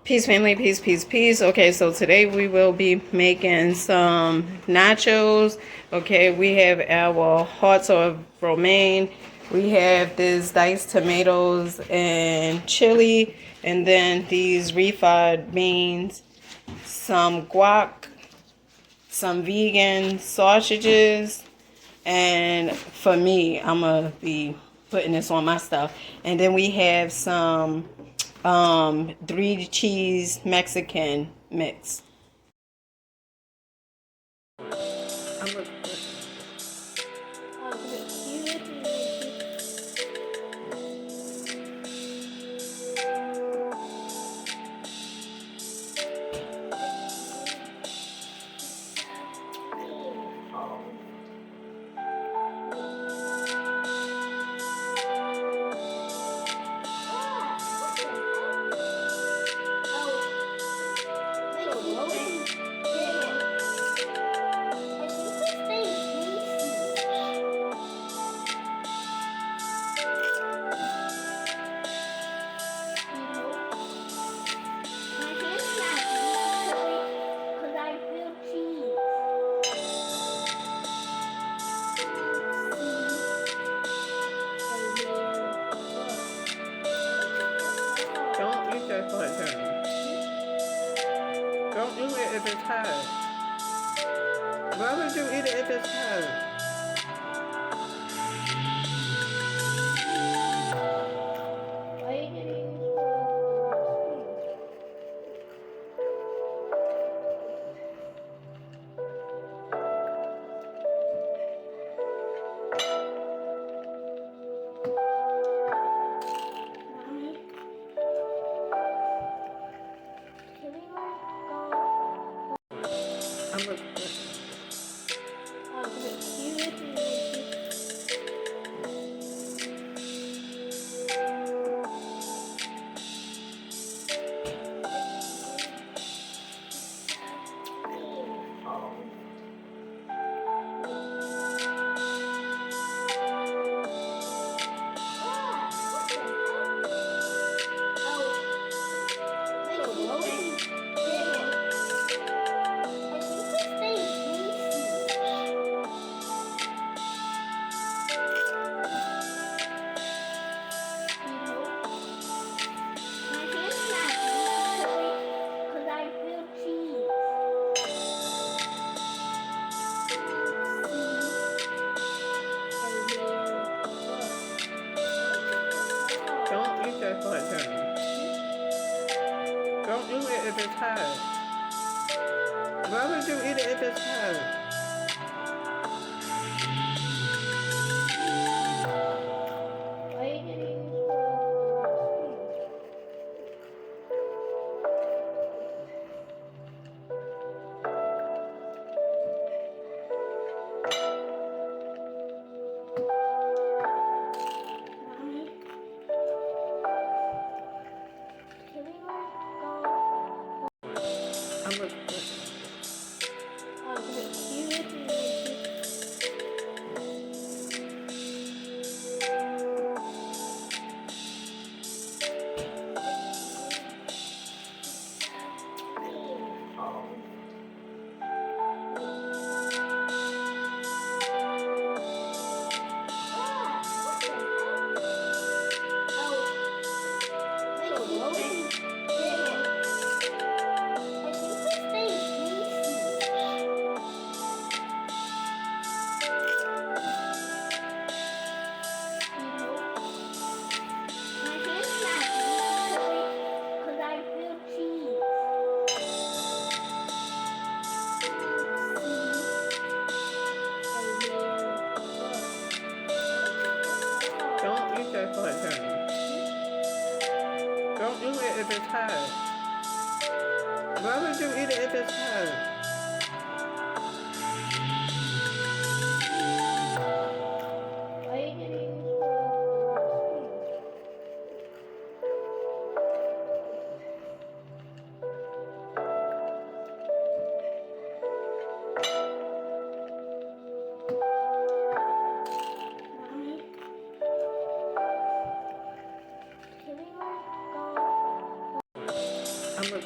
Peace, family, peace, peace, peace. Okay, so today we will be making some nachos. Okay, we have our hearts of romaine. We have this diced tomatoes and chili, and then these refried beans, some guac, some vegan sausages, and for me, I'm gonna be putting this on my stuff. And then we have some 3 cheese Mexican mix. I'm gonna don't eat that part, honey. Don't eat it if it's hot. Why would you eat it if it's hot? I'm gonna don't eat that part, honey. Don't eat it if it's hot. Why would you eat it if it's hot? I'm gonna don't eat that part, honey. Don't eat it if it's hot. Why would you eat it if it's hot? I'm gonna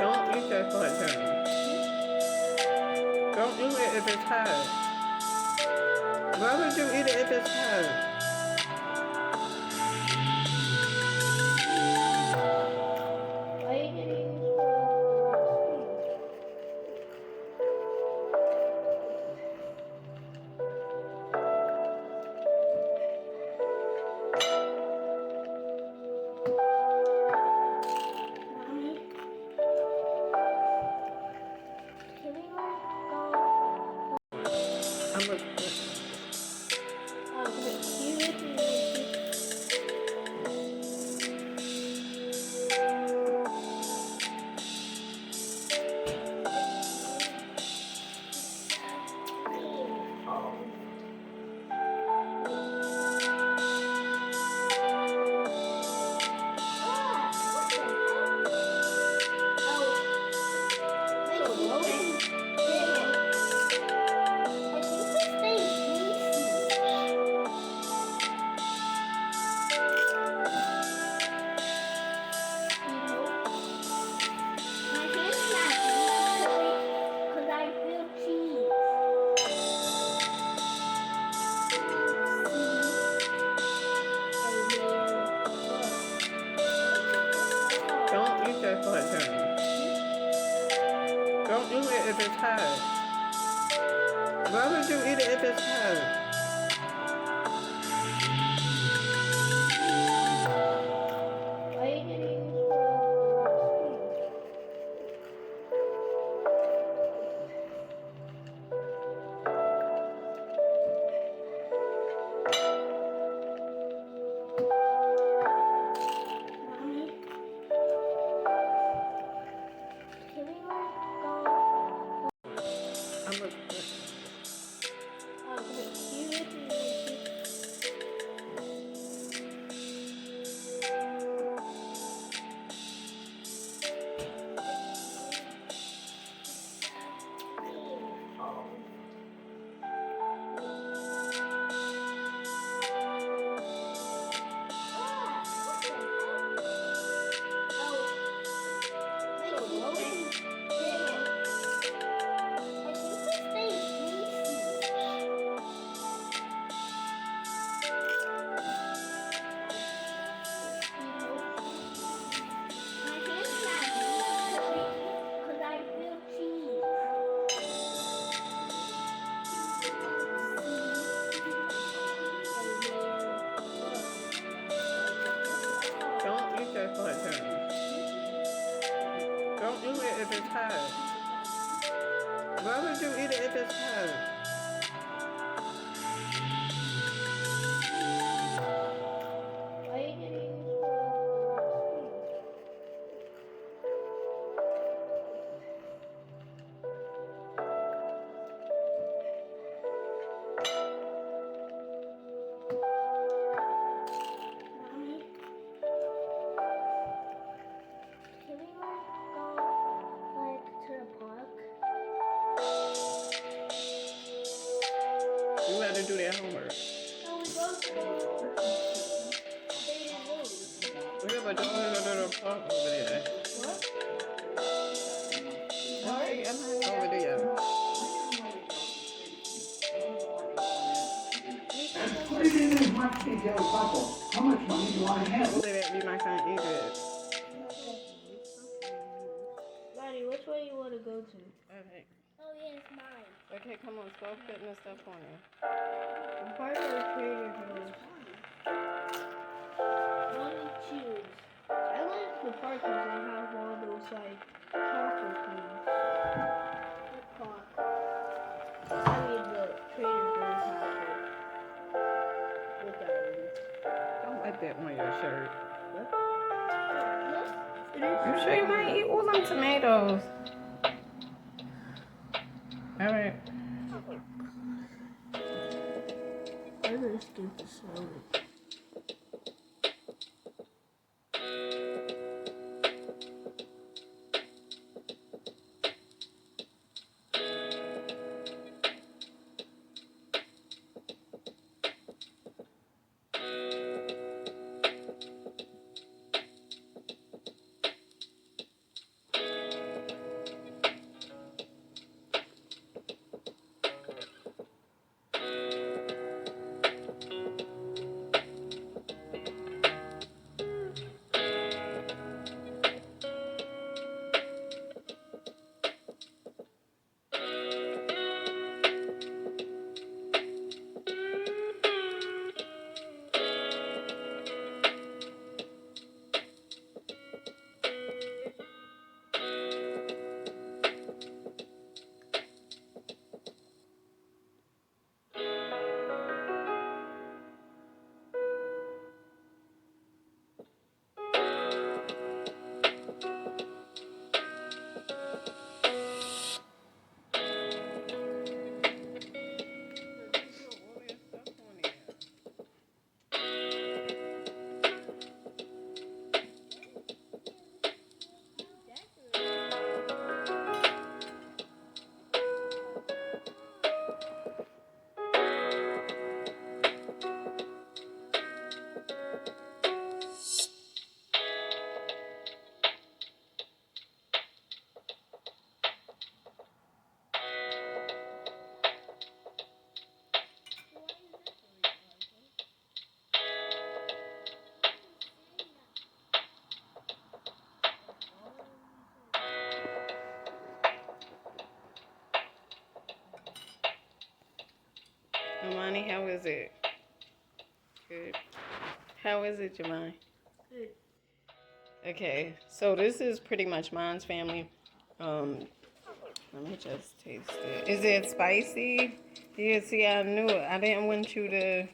don't eat that hot, honey. Don't eat it if it's hot. Why would you eat it if it's hot? I'm gonna don't eat that hot, honey. Don't eat it if it's hot. Why would you eat it if it's hot? I'm gonna got homework. No, we both did. They didn't lose. Yeah, but don't go to the park over there. What? Alright, I'm not over there. Put it in as much detail as possible. How much money do I have? Over there, you might can't eat it. Daddy, which way you want to go to? Okay. Oh, yeah, it's mine. Okay, come on, start putting the stuff on you. The park or Trader Joe's? Let me choose. I like the park because they have all those, like, chocolate things. The park. I mean, the Trader Joe's has it. Look at it. Don't let that on your shirt. Yes, it You is. sure you want to eat all them tomatoes? Alright. I'm going to skip the soda. Imani, how is it? Good. How is it, Jemai? Good. Okay, so this is pretty much Mine's family. Let me just taste it. Is it spicy? Yeah, see, I knew it. I didn't want you to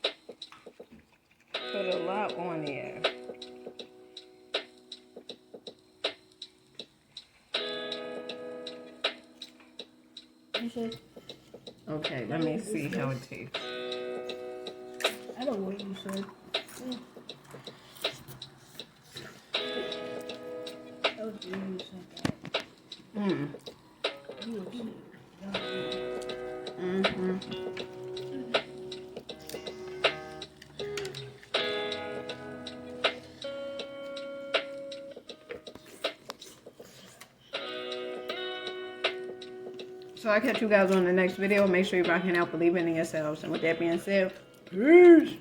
put a lot on there. You said, Okay, let me see how it tastes. I don't know what you said. That was you who said that. Mmm. You were saying Mm-hmm. So I'll catch you guys on the next video. Make sure you're rocking out, believing in yourselves. And with that being said, peace.